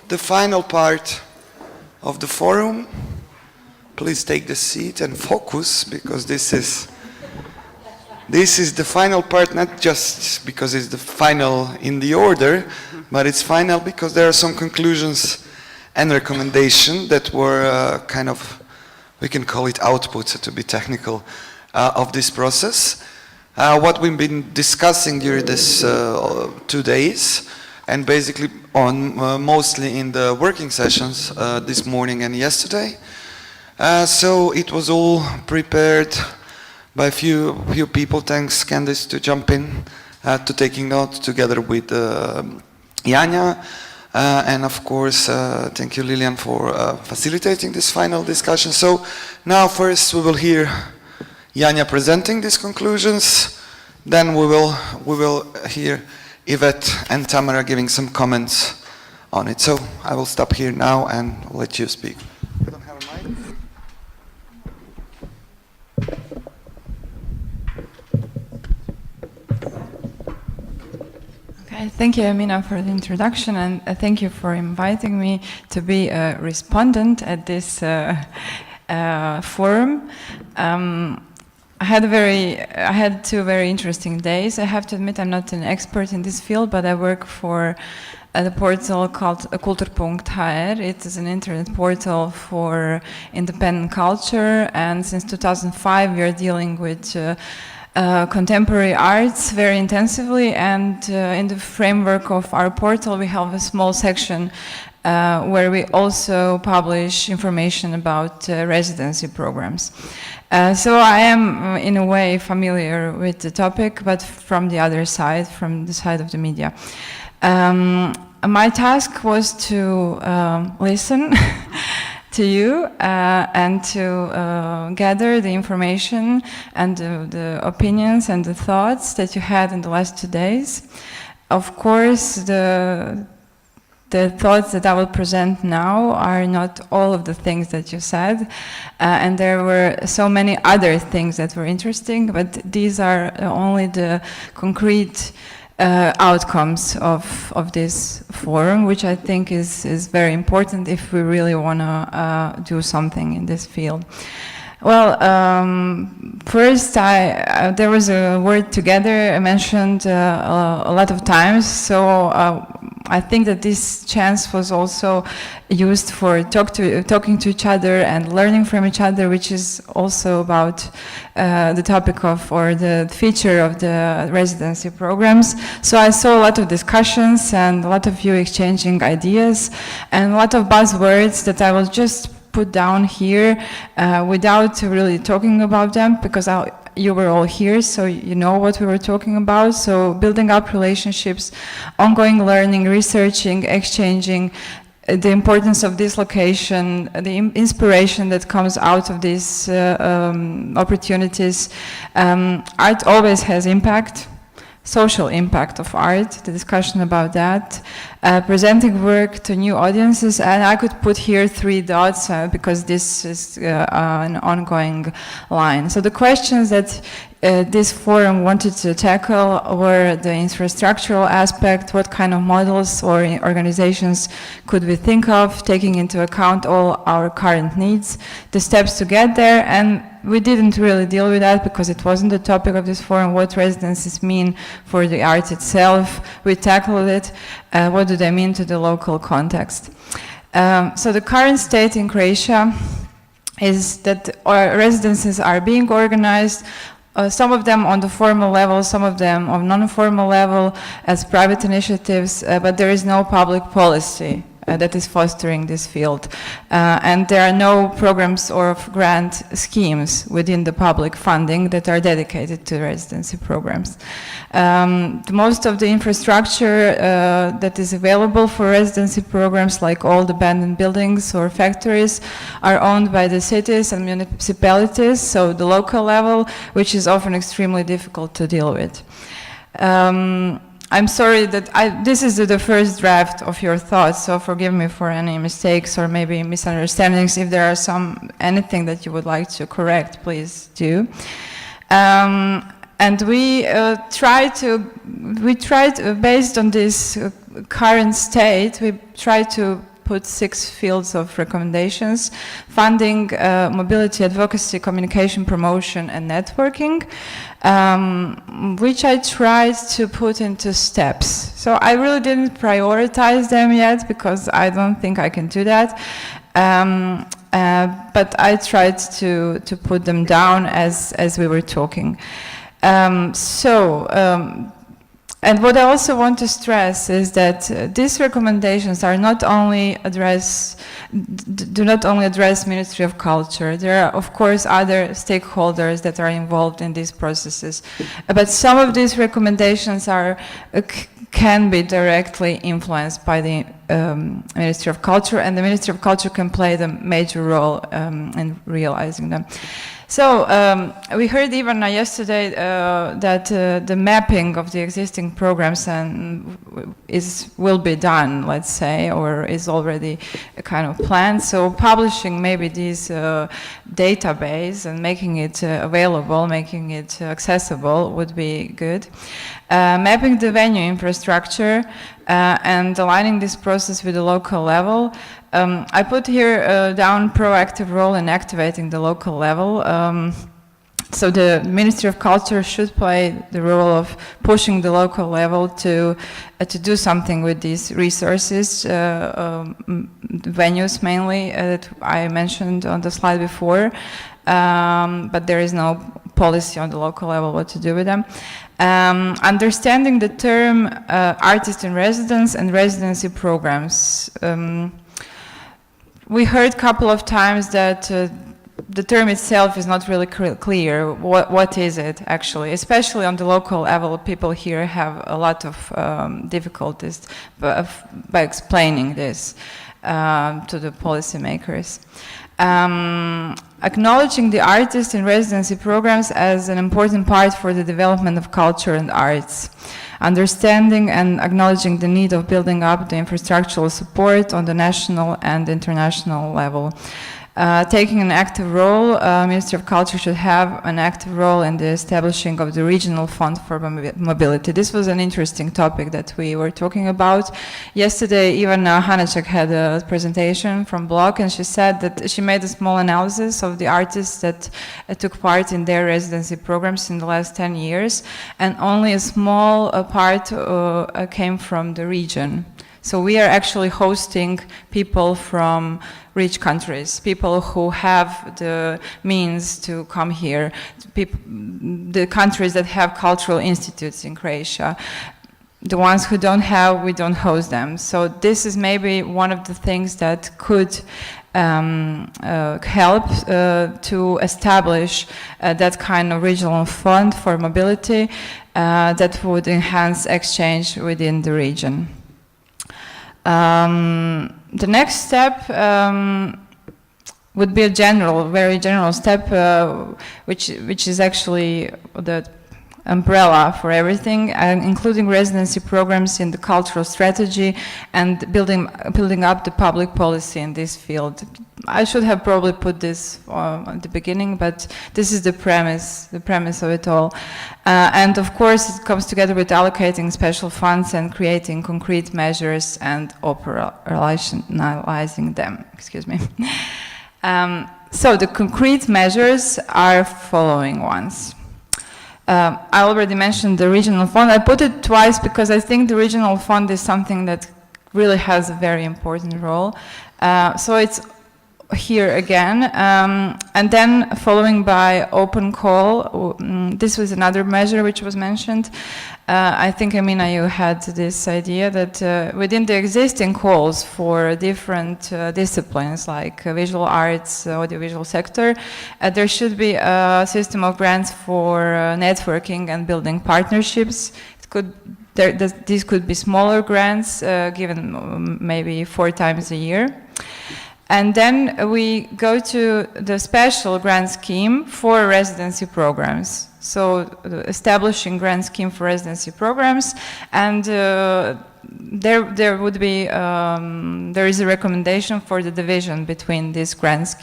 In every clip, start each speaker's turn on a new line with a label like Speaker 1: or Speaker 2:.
Speaker 1: The final part of the forum. Please take the seat and focus, because this is the final part, not just because it's the final in the order, but it's final because there are some conclusions and recommendations that were kind of, we can call it outputs to be technical, of this process. What we've been discussing during this 2 days, and basically on mostly in the working sessions this morning and yesterday. So it was all prepared by a few people. Thanks, Candice, to jump in, to taking notes together with Janja. And of course, thank you, Lilian, for facilitating this final discussion. So now first we will hear Janja presenting these conclusions. Then we will hear Yvette and Tamara giving some comments on it. So I will stop here now and let you speak. You don't have a mic?
Speaker 2: Okay, thank you, Emina, for the introduction, and thank you for inviting me to be a respondent at this forum. I had 2 very interesting days. I have to admit I'm not an expert in this field, but I work for the portal called Kulturpunk.hr. It is an internet portal for independent culture, and since 2005 we are dealing with contemporary arts very intensively, and in the framework of our portal we have a small section where we also publish information about residency programs. So I am in a way familiar with the topic, but from the other side, from the side of the media. My task was to listen to you and to gather the information and the opinions and the thoughts that you had in the last 2 days. Of course, the thoughts that I will present now are not all of the things that you said, and there were so many other things that were interesting, but these are only the concrete outcomes of this forum, which I think is very important if we really want to do something in this field. Well, first there was a word together mentioned a lot of times, so I think that this chance was also used for talking to each other and learning from each other, which is also about the topic of, or the feature of, the residency programs. So I saw a lot of discussions and a lot of you exchanging ideas and a lot of buzzwords that I will just put down here without really talking about them, because you were all here, so you know what we were talking about. So building up relationships, ongoing learning, researching, exchanging, the importance of this location, the inspiration that comes out of these opportunities. Art always has impact. Social impact of art, the discussion about that, presenting work to new audiences, and I could put here 3 dots because this is an ongoing line. So the questions that this forum wanted to tackle were the infrastructural aspect, what kind of models or organizations could we think of, taking into account all our current needs, the steps to get there, and we didn't really deal with that because it wasn't the topic of this forum, what residencies mean for the art itself. We tackled it, what do they mean to the local context. So the current state in Croatia is that our residencies are being organized, some of them on the formal level, some of them on non-formal level as private initiatives, but there is no public policy that is fostering this field. And there are no programs or grant schemes within the public funding that are dedicated to residency programs. Most of the infrastructure that is available for residency programs, like old abandoned buildings or factories, are owned by the cities and municipalities, so the local level, which is often extremely difficult to deal with. I'm sorry that this is the first draft of your thoughts, so forgive me for any mistakes or maybe misunderstandings. If there are anything that you would like to correct, please do. And we tried, based on this current state, we tried to put 6 fields of recommendations: funding, mobility, advocacy, communication, promotion, and networking, which I tried to put into steps. So I really didn't prioritize them yet because I don't think I can do that. But I tried to put them down as we were talking. And what I also want to stress is that these recommendations are not only do not only address Ministry of Culture. There are, of course, other stakeholders that are involved in these processes. But some of these recommendations can be directly influenced by the Ministry of Culture, and the Ministry of Culture can play the major role in realizing them. So we heard even yesterday that the mapping of the existing programs will be done, let's say, or is already a kind of planned. So publishing maybe this database and making it available, making it accessible would be good. Mapping the venue infrastructure and aligning this process with the local level. I put here down proactive role in activating the local level. So the Ministry of Culture should play the role of pushing the local level to do something with these resources, venues mainly that I mentioned on the slide before, but there is no policy on the local level what to do with them. Understanding the term artist in residence and residency programs. We heard a couple of times that the term itself is not really clear. What is it actually? Especially on the local level, people here have a lot of difficulties by explaining this to the policymakers. Acknowledging the artists in residency programs as an important part for the development of culture and arts. Understanding and acknowledging the need of building up the infrastructural support on the national and international level. Taking an active role, Ministry of Culture should have an active role in the establishing of the regional fund for mobility. This was an interesting topic that we were talking about. Yesterday, even Hanacek had a presentation from Blog, and she said that she made a small analysis of the artists that took part in their residency programs in the last 10 years, and only a small part came from the region. So we are actually hosting people from rich countries, people who have the means to come here, the countries that have cultural institutes in Croatia. The ones who don't have, we don't host them. So this is maybe one of the things that could help to establish that kind of regional fund for mobility that would enhance exchange within the region. The next step would be a very general step, which is actually the umbrella for everything, including residency programs in the cultural strategy and building up the public policy in this field. I should have probably put this at the beginning, but this is the premise of it all. And of course, it comes together with allocating special funds and creating concrete measures and operationalizing them. Excuse me. So the concrete measures are following ones. I already mentioned the regional fund. I put it twice because I think the regional fund is something that really has a very important role. So it's here again, and then following by open call. This was another measure which was mentioned. I think, Emina, you had this idea that within the existing calls for different disciplines like visual arts, audiovisual sector, there should be a system of grants for networking and building partnerships. These could be smaller grants given maybe 4 times a year. And then we go to the special grant scheme for residency programs. so establishing grant scheme for residency programs, and there would be there is a recommendation for the division between these grants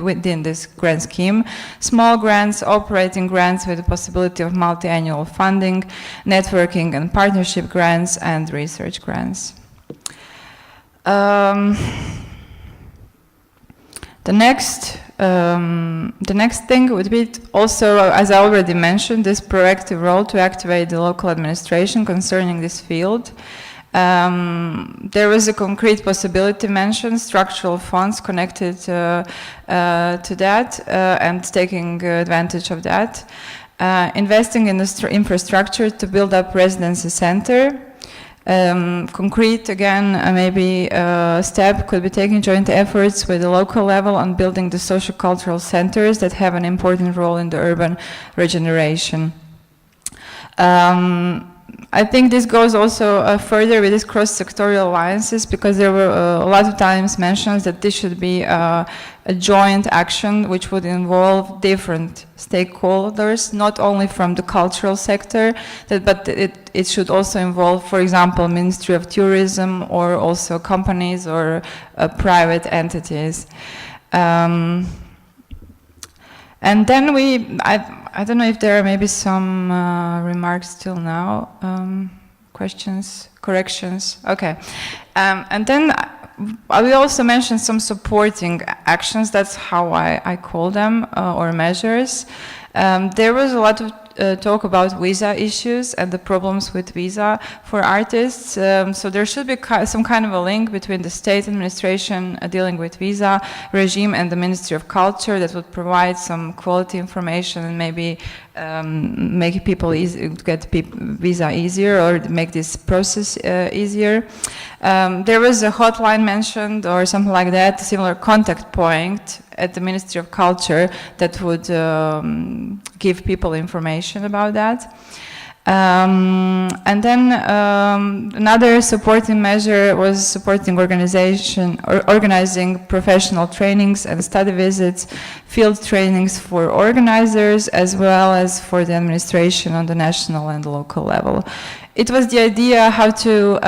Speaker 2: within this grant scheme: small grants, operating grants with the possibility of multi-annual funding, networking and partnership grants, and research grants. The next thing would be also, as I already mentioned, this proactive role to activate the local administration concerning this field. There was a concrete possibility mentioned, structural funds connected to that and taking advantage of that. Investing in the infrastructure to build up residency center. Concrete, again, maybe step could be taking joint efforts with the local level on building the social-cultural centers that have an important role in the urban regeneration. I think this goes also further with these cross-sectorial alliances, because there were a lot of times mentioned that this should be a joint action which would involve different stakeholders, not only from the cultural sector, but it should also involve, for example, Ministry of Tourism, or also companies or private entities. And then I don't know if there are maybe some remarks till now, questions, corrections, okay. And then we also mentioned some supporting actions, that's how I call them, or measures. There was a lot of talk about visa issues and the problems with visa for artists. So there should be some kind of a link between the state administration dealing with visa regime and the Ministry of Culture that would provide some quality information and maybe make people get visa easier, or make this process easier. There was a hotline mentioned or something like that, a similar contact point at the Ministry of Culture that would give people information about that. And then another supporting measure was supporting organizing professional trainings and study visits, field trainings for organizers, as well as for the administration on the national and local level. It was the idea how to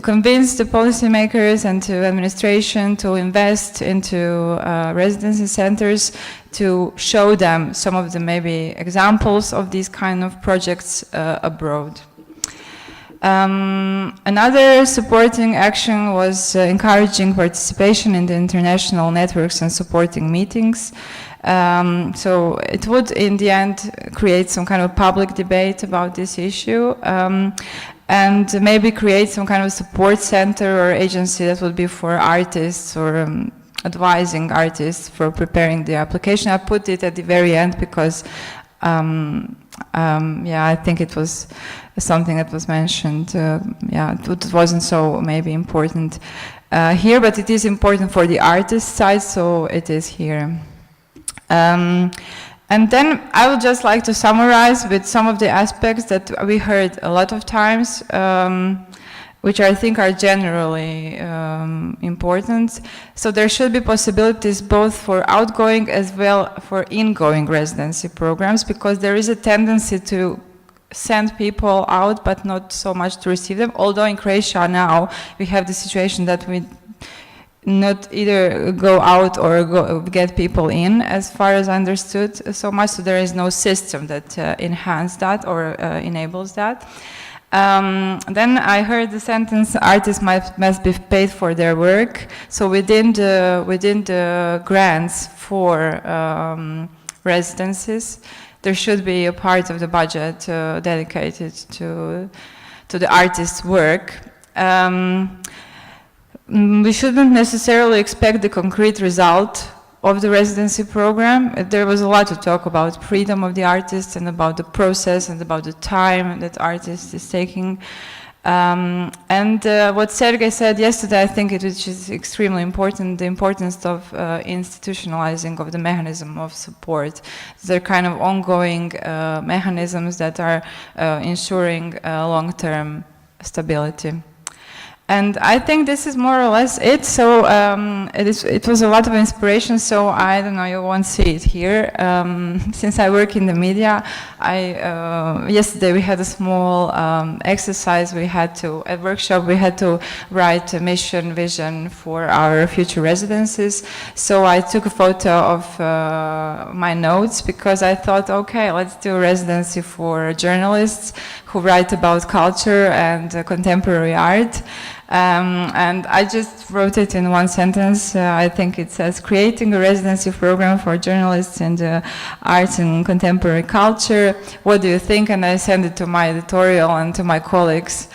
Speaker 2: convince the policymakers and to administration to invest into residency centers, to show them some of the maybe examples of these kind of projects abroad. Another supporting action was encouraging participation in the international networks and supporting meetings. So it would, in the end, create some kind of public debate about this issue, and maybe create some kind of support center or agency that would be for artists, or advising artists for preparing the application. I put it at the very end because, yeah, I think it was something that was mentioned. Yeah, it wasn't so maybe important here, but it is important for the artist side, so it is here. And then I would just like to summarize with some of the aspects that we heard a lot of times, which I think are generally important. So there should be possibilities both for outgoing as well for ingoing residency programs, because there is a tendency to send people out but not so much to receive them. Although in Croatia now we have the situation that we not either go out or get people in, as far as I understood so much, so there is no system that enhances that or enables that. Then I heard the sentence, artists must be paid for their work. So within the grants for residencies, there should be a part of the budget dedicated to the artist's work. We shouldn't necessarily expect the concrete result of the residency program. There was a lot to talk about freedom of the artist and about the process and about the time that artist is taking. And what Sergei said yesterday, I think it is extremely important, the importance of institutionalizing of the mechanism of support. They're kind of ongoing mechanisms that are ensuring long-term stability. And I think this is more or less it. So it was a lot of inspiration. So I don't know, you won't see it here. Since I work in the media, yesterday we had a small exercise. At workshop, we had to write a mission vision for our future residencies. So I took a photo of my notes because I thought, okay, let's do a residency for journalists who write about culture and contemporary art. And I just wrote it in one sentence. I think it says, creating a residency program for journalists in the arts and contemporary culture. What do you think? And I sent it to my editorial and to my colleagues.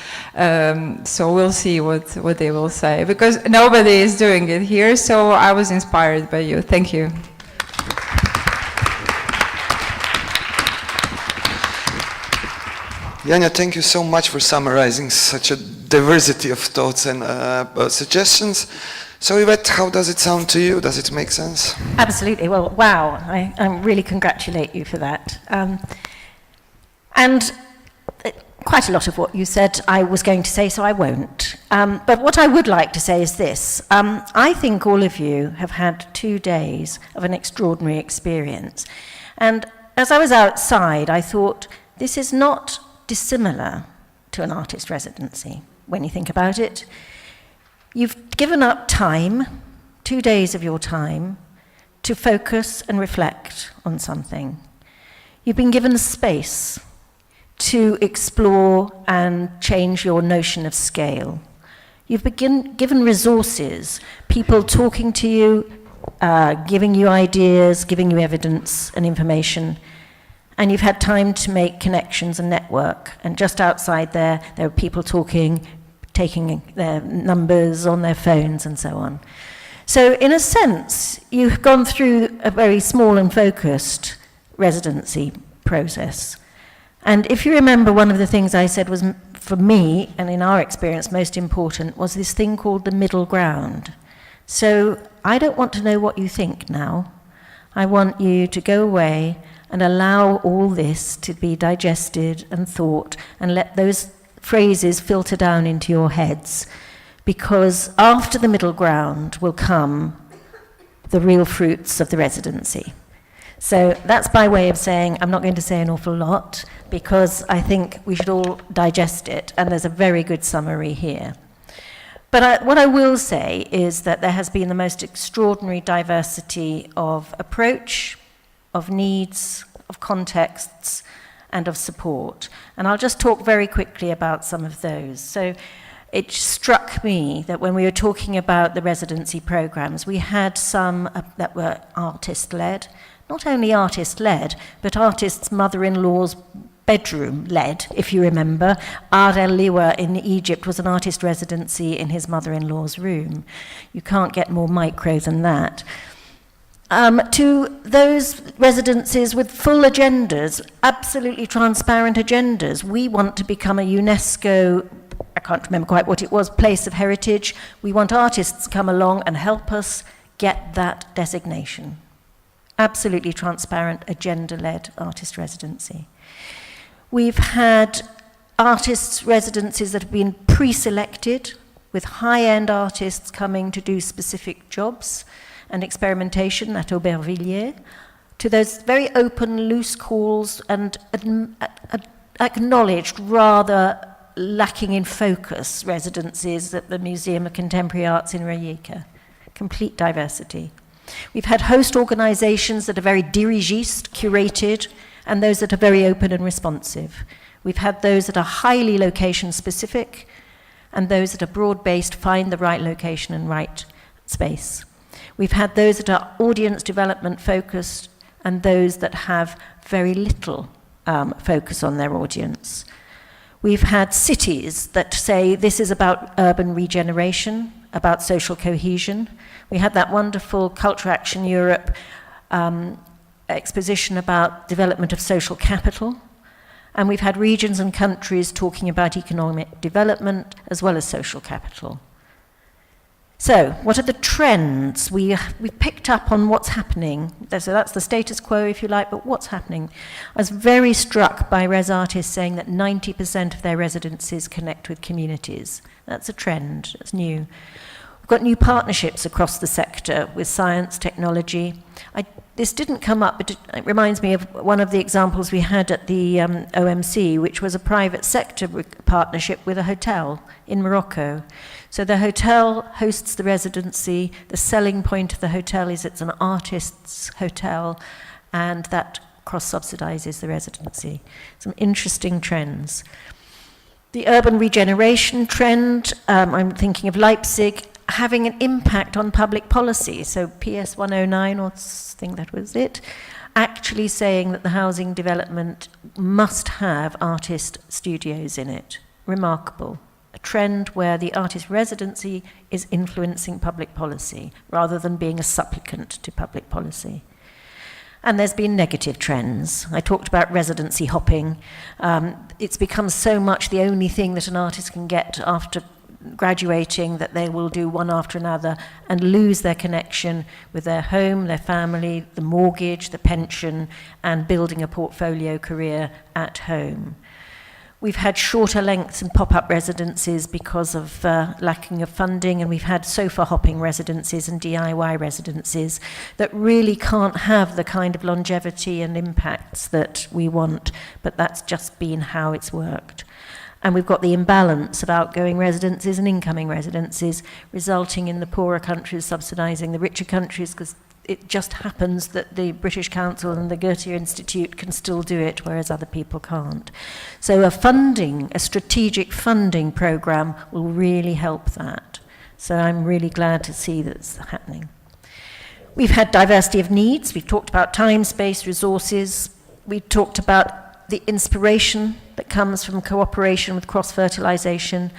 Speaker 2: So we'll see what they will say. Because nobody is doing it here, so I was inspired by you. Thank you.
Speaker 1: Janja, thank you so much for summarizing such a diversity of thoughts and suggestions. So Yvette, how does it sound to you? Does it make sense?
Speaker 3: Absolutely. Well, wow. I really congratulate you for that. And quite a lot of what you said I was going to say, so I won't. But what I would like to say is this. I think all of you have had 2 days of an extraordinary experience. And as I was outside, I thought, this is not dissimilar to an artist residency, when you think about it. You've given up time, 2 days of your time, to focus and reflect on something. You've been given space to explore and change your notion of scale. You've been given resources, people talking to you, giving you ideas, giving you evidence and information, and you've had time to make connections and network. And just outside there were people talking, taking their numbers on their phones and so on. So in a sense, you've gone through a very small and focused residency process. And if you remember, one of the things I said was, for me, and in our experience, most important, was this thing called the middle ground. So I don't want to know what you think now. I want you to go away and allow all this to be digested and thought, and let those phrases filter down into your heads. Because after the middle ground will come the real fruits of the residency. So that's by way of saying, I'm not going to say an awful lot, because I think we should all digest it, and there's a very good summary here. But what I will say is that there has been the most extraordinary diversity of approach, of needs, of contexts, and of support. And I'll just talk very quickly about some of those. So it struck me that when we were talking about the residency programs, we had some that were artist-led, not only artist-led, but artists' mother-in-law's bedroom-led, if you remember. Ard El Liwa in Egypt was an artist residency in his mother-in-law's room. You can't get more micro than that. To those residencies with full agendas, absolutely transparent agendas. We want to become a UNESCO, I can't remember quite what it was, place of heritage. We want artists to come along and help us get that designation. Absolutely transparent, agenda-led artist residency. We've had artists' residencies that have been pre-selected, with high-end artists coming to do specific jobs and experimentation at Aubervilliers, to those very open, loose calls and acknowledged, rather lacking in focus, residencies at the Museum of Contemporary Arts in Rijeka. Complete diversity. We've had host organizations that are very dirigiste, curated, and those that are very open and responsive. We've had those that are highly location-specific, and those that are broad-based, find the right location and right space. We've had those that are audience development focused, and those that have very little focus on their audience. We've had cities that say this is about urban regeneration, about social cohesion. We had that wonderful Croatian and European exposition about development of social capital. And we've had regions and countries talking about economic development as well as social capital. So, what are the trends? We've picked up on what's happening. So that's the status quo, if you like, but what's happening? I was very struck by res artists saying that 90% of their residencies connect with communities. That's a trend, it's new. We've got new partnerships across the sector with science, technology. This didn't come up, but it reminds me of one of the examples we had at the OMC, which was a private sector partnership with a hotel in Morocco. So the hotel hosts the residency. The selling point of the hotel is it's an artist's hotel, and that cross-subsidises the residency. Some interesting trends. The urban regeneration trend, I'm thinking of Leipzig, having an impact on public policy. So PS 109, or I think that was it, actually saying that the housing development must have artist studios in it. Remarkable. A trend where the artist residency is influencing public policy rather than being a supplicant to public policy. And there's been negative trends. I talked about residency hopping. It's become so much the only thing that an artist can get after graduating that they will do one after another and lose their connection with their home, their family, the mortgage, the pension, and building a portfolio career at home. We've had shorter lengths and pop-up residencies because of lacking of funding, and we've had sofa hopping residencies and DIY residencies that really can't have the kind of longevity and impacts that we want, but that's just been how it's worked. And we've got the imbalance of outgoing residencies and incoming residencies, resulting in the poorer countries subsidising the richer countries, because it just happens that the British Council and the Goethe Institute can still do it, whereas other people can't. So a strategic funding programme will really help that. So I'm really glad to see that's happening. We've had diversity of needs. We've talked about time, space, resources. We talked about the inspiration that comes from cooperation with cross-fertilisation,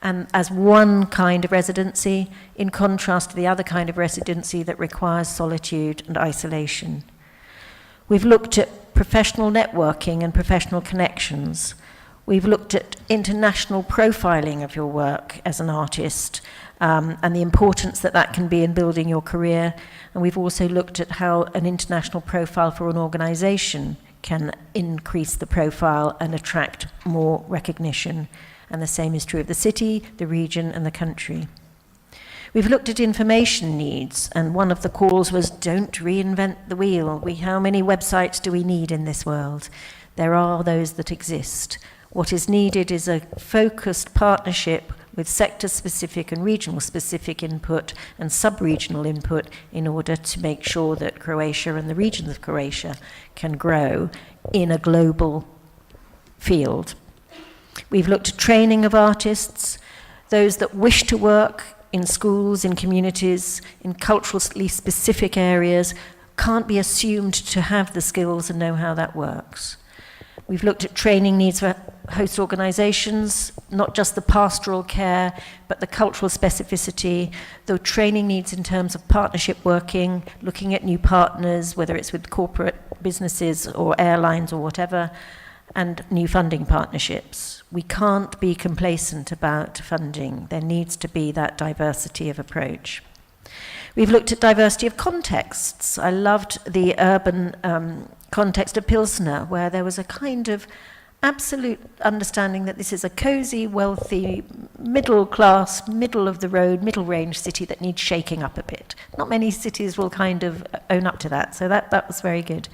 Speaker 3: and as one kind of residency, in contrast to the other kind of residency that requires solitude and isolation. We've looked at professional networking and professional connections. We've looked at international profiling of your work as an artist, and the importance that that can be in building your career. And we've also looked at how an international profile for an organisation can increase the profile and attract more recognition. And the same is true of the city, the region, and the country. We've looked at information needs, and one of the calls was, don't reinvent the wheel. How many websites do we need in this world? There are those that exist. What is needed is a focused partnership with sector-specific and regional-specific input and sub-regional input in order to make sure that Croatia and the regions of Croatia can grow in a global field. We've looked at training of artists, those that wish to work in schools, in communities, in culturally specific areas, can't be assumed to have the skills and know how that works. We've looked at training needs for host organisations, not just the pastoral care, but the cultural specificity, the training needs in terms of partnership working, looking at new partners, whether it's with corporate businesses or airlines or whatever, and new funding partnerships. We can't be complacent about funding. There needs to be that diversity of approach. We've looked at diversity of contexts. I loved the urban context of Pilsner, where there was a kind of absolute understanding that this is a cosy, wealthy, middle-class, middle-of-the-road, middle-range city that needs shaking up a bit. Not many cities will kind of own up to that, so that was very good.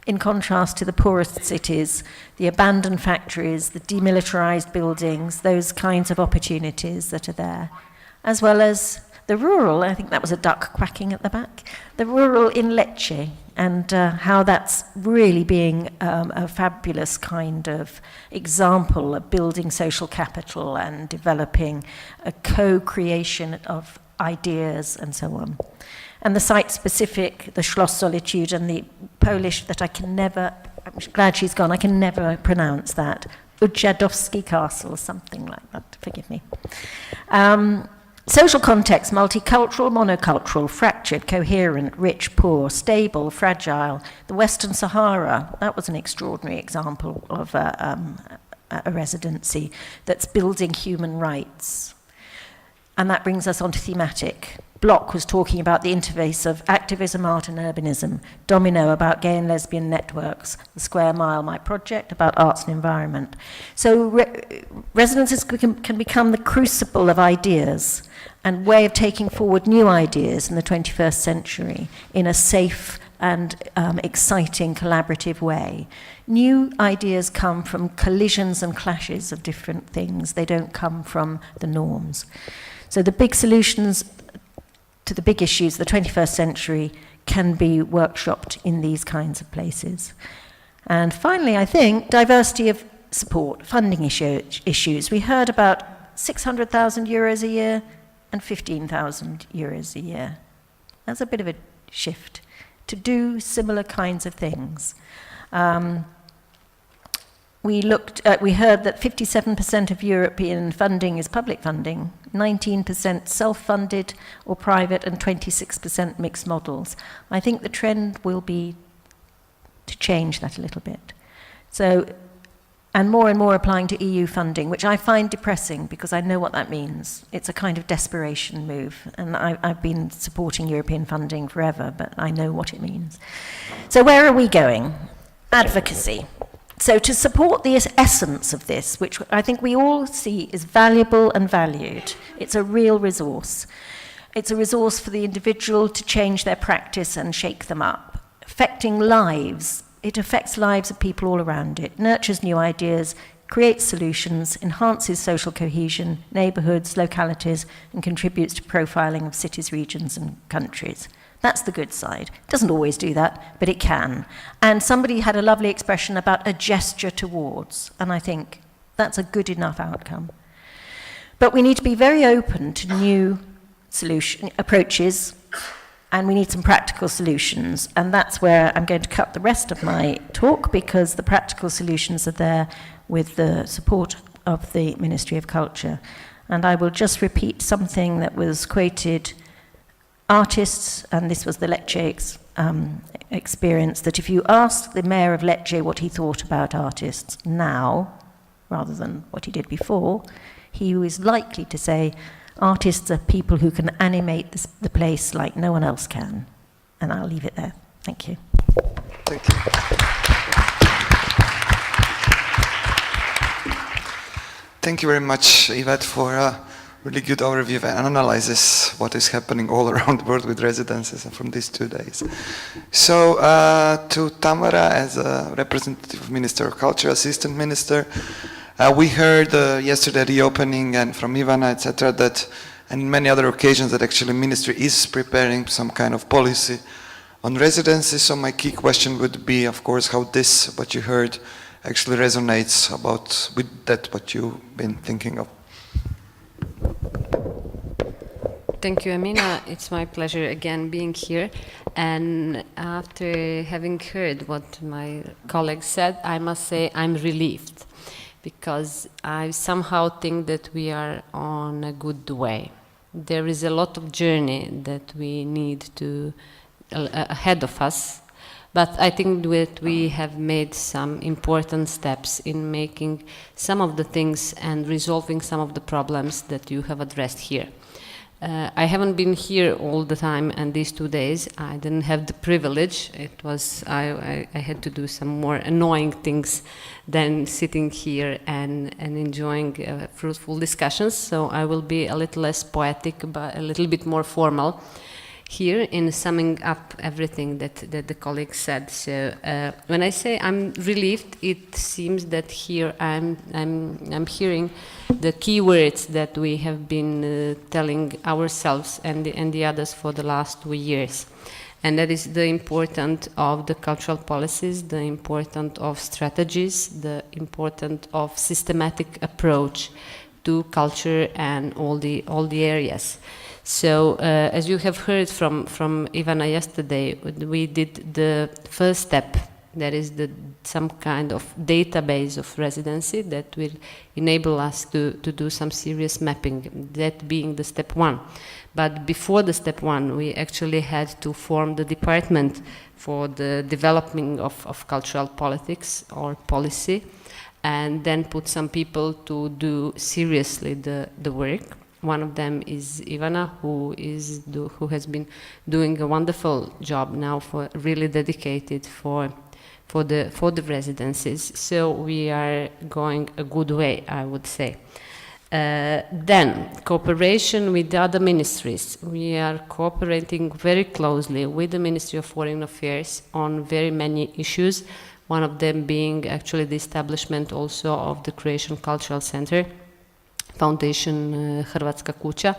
Speaker 3: In contrast to the poorest cities, the abandoned factories, the demilitarized buildings, those kinds of opportunities that are there, as well as the rural, I think that was a duck quacking at the back, the rural in Lecce, and how that's really being a fabulous kind of example of building social capital and developing a co-creation of ideas and so on. And the site-specific, the Schloss Solitude, and the Polish that I'm glad she's gone, I can never pronounce that, Ujadowski Castle, something like that, forgive me. Social context, multicultural, monocultural, fractured, coherent, rich, poor, stable, fragile. The Western Sahara, that was an extraordinary example of a residency that's building human rights. And that brings us on to thematic. Block was talking about the interface of activism, art and urbanism. Domino about gay and lesbian networks. The Square Mile, my project, about arts and environment. So residences can become the crucible of ideas and way of taking forward new ideas in the 21st century in a safe and exciting collaborative way. New ideas come from collisions and clashes of different things. They don't come from the norms. So the big solutions to the big issues of the 21st century can be workshopped in these kinds of places. And finally, I think, diversity of support, funding issues. We heard about 600,000 euros a year and 15,000 euros a year. That's a bit of a shift to do similar kinds of things. We heard that 57% of European funding is public funding, 19% self-funded or private, and 26% mixed models. I think the trend will be to change that a little bit. So, and more applying to EU funding, which I find depressing because I know what that means. It's a kind of desperation move, and I've been supporting European funding forever, but I know what it means. So where are we going? Advocacy. So to support the essence of this, which I think we all see is valuable and valued, it's a real resource. It's a resource for the individual to change their practice and shake them up, affecting lives. It affects lives of people all around it, nurtures new ideas, creates solutions, enhances social cohesion, neighbourhoods, localities, and contributes to profiling of cities, regions, and countries. That's the good side. It doesn't always do that, but it can. And somebody had a lovely expression about a gesture towards, and I think that's a good enough outcome. But we need to be very open to new approaches, and we need some practical solutions. And that's where I'm going to cut the rest of my talk, because the practical solutions are there with the support of the Ministry of Culture. And I will just repeat something that was quoted. Artists, and this was the Lecce experience, that if you ask the mayor of Lecce what he thought about artists now, rather than what he did before, he was likely to say, artists are people who can animate the place like no one else can. And I'll leave it there. Thank you.
Speaker 1: Thank you. Thank you very much, Yvette, for a really good overview and analysis what is happening all around the world with residences from these 2 days. So to Tamara, as a representative Minister of Culture, Assistant Minister, we heard yesterday the opening and from Ivana, etc., that, and many other occasions, that actually Ministry is preparing some kind of policy on residences. So my key question would be, of course, how this, what you heard, actually resonates with that, what you've been thinking of.
Speaker 4: Thank you, Emina. It's my pleasure again being here. And after having heard what my colleague said, I must say I'm relieved, because I somehow think that we are on a good way. There is a lot of journey that we need to ahead of us, but I think that we have made some important steps in making some of the things and resolving some of the problems that you have addressed here. I haven't been here all the time, and these 2 days I didn't have the privilege. It was I had to do some more annoying things than sitting here and enjoying fruitful discussions. So I will be a little less poetic, but a little bit more formal here in summing up everything that the colleague said. So when I say I'm relieved, it seems that here I'm hearing the key words that we have been telling ourselves and the others for the last 2 years. And that is the importance of the cultural policies, the importance of strategies, the importance of systematic approach to culture and all the areas. So, as you have heard from Ivana yesterday, we did the first step. That is some kind of database of residency that will enable us to do some serious mapping, that being the step 1. But before the step 1, we actually had to form the department for the development of cultural politics or policy, and then put some people to do seriously the work. One of them is Ivana, who has been doing a wonderful job now, for really dedicated for the residencies. So we are going a good way, I would say. Then cooperation with the other ministries. We are cooperating very closely with the Ministry of Foreign Affairs on very many issues. One of them being actually the establishment also of the Croatian Cultural Center, Foundation Hrvatska kuća,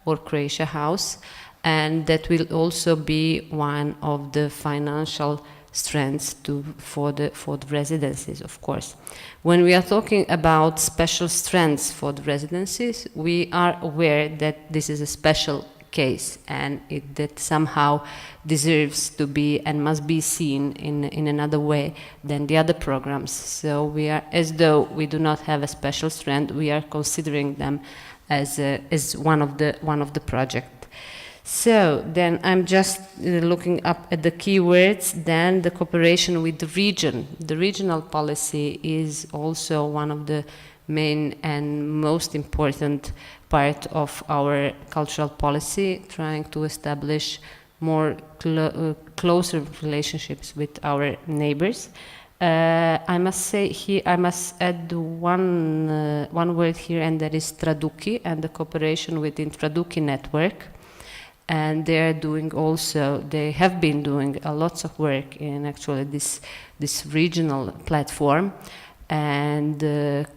Speaker 4: or Croatia House, and that will also be one of the financial strengths for the residencies, of course. When we are talking about special strengths for the residencies, we are aware that this is a special case, and that somehow deserves to be and must be seen in another way than the other programs. So we are, as though we do not have a special strength, we are considering them as one of the project. So then I'm just looking up at the keywords. Then the cooperation with the region. The regional policy is also one of the main and most important part of our cultural policy, trying to establish more closer relationships with our neighbors. I must say here, I must add one word here, and that is Traduki, and the cooperation within Traduki network. And they have been doing a lots of work in actually this regional platform. And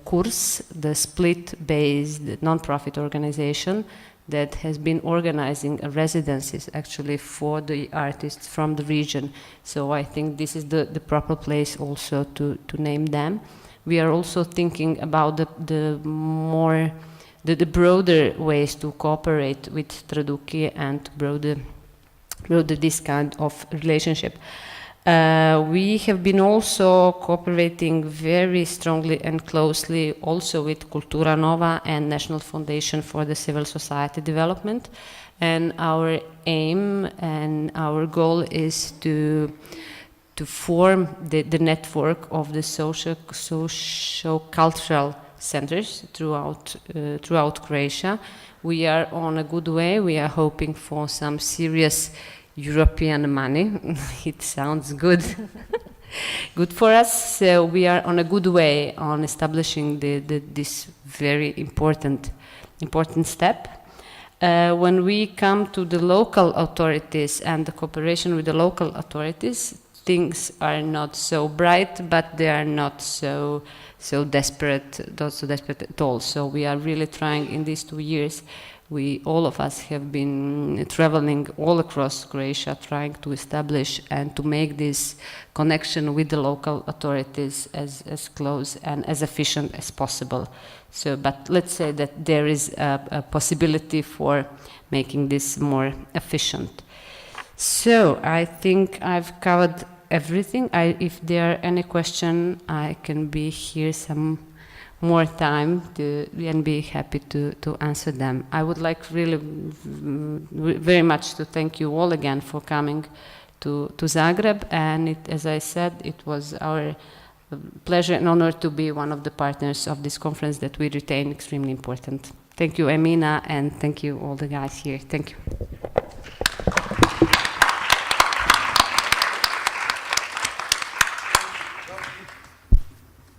Speaker 4: Kurs, the Split-based non-profit organization that has been organizing residencies actually for the artists from the region. So I think this is the proper place also to name them. We are also thinking about the broader ways to cooperate with Traduki and to broader this kind of relationship. We have been also cooperating very strongly and closely also with Kultura Nova and National Foundation for the Civil Society Development. And our aim and our goal is to form the network of the social-cultural centers throughout Croatia. We are on a good way. We are hoping for some serious European money. It sounds good. Good for us. So we are on a good way on establishing this very important step. When we come to the local authorities and the cooperation with the local authorities, things are not so bright, but they are not so desperate at all. So we are really trying in these 2 years. All of us have been traveling all across Croatia, trying to establish and to make this connection with the local authorities as close and as efficient as possible. So, but let's say that there is a possibility for making this more efficient. So I think I've covered everything. If there are any questions, I can be here some more time and be happy to answer them. I would like really very much to thank you all again for coming to Zagreb, and as I said, it was our pleasure and honor to be one of the partners of this conference that we retain extremely important. Thank you, Emina, and thank you all the guys here. Thank you.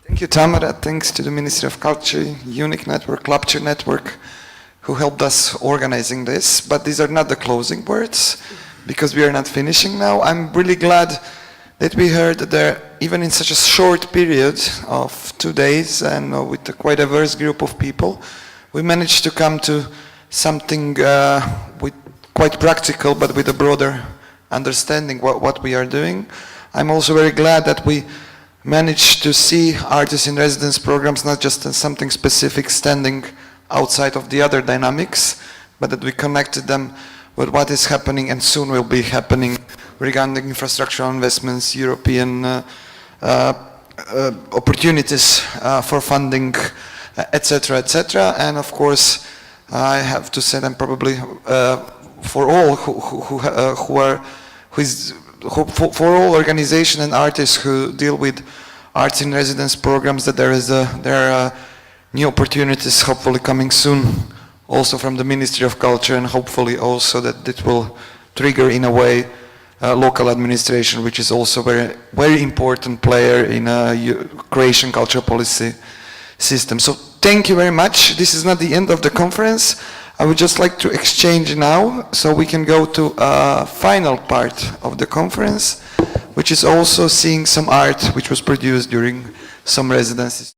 Speaker 1: Thank you, Tamara. Thanks to the Ministry of Culture, Unique Network, Culture Network, who helped us organizing this. But these are not the closing words, because we are not finishing now. I'm really glad that we heard that there, even in such a short period of 2 days and with a quite diverse group of people, we managed to come to something with quite practical, but with a broader understanding what we are doing. I'm also very glad that we managed to see artists in residence programs not just as something specific standing outside of the other dynamics, but that we connected them with what is happening and soon will be happening regarding infrastructural investments, European opportunities for funding, etc., etc. And of course, I have to say that probably for all for all organizations and artists who deal with arts in residence programs, that there are new opportunities hopefully coming soon also from the Ministry of Culture, and hopefully also that it will trigger in a way local administration, which is also very important player in Croatian cultural policy system. So thank you very much. This is not the end of the conference. I would just like to exchange now, so we can go to a final part of the conference, which is also seeing some art which was produced during some residencies.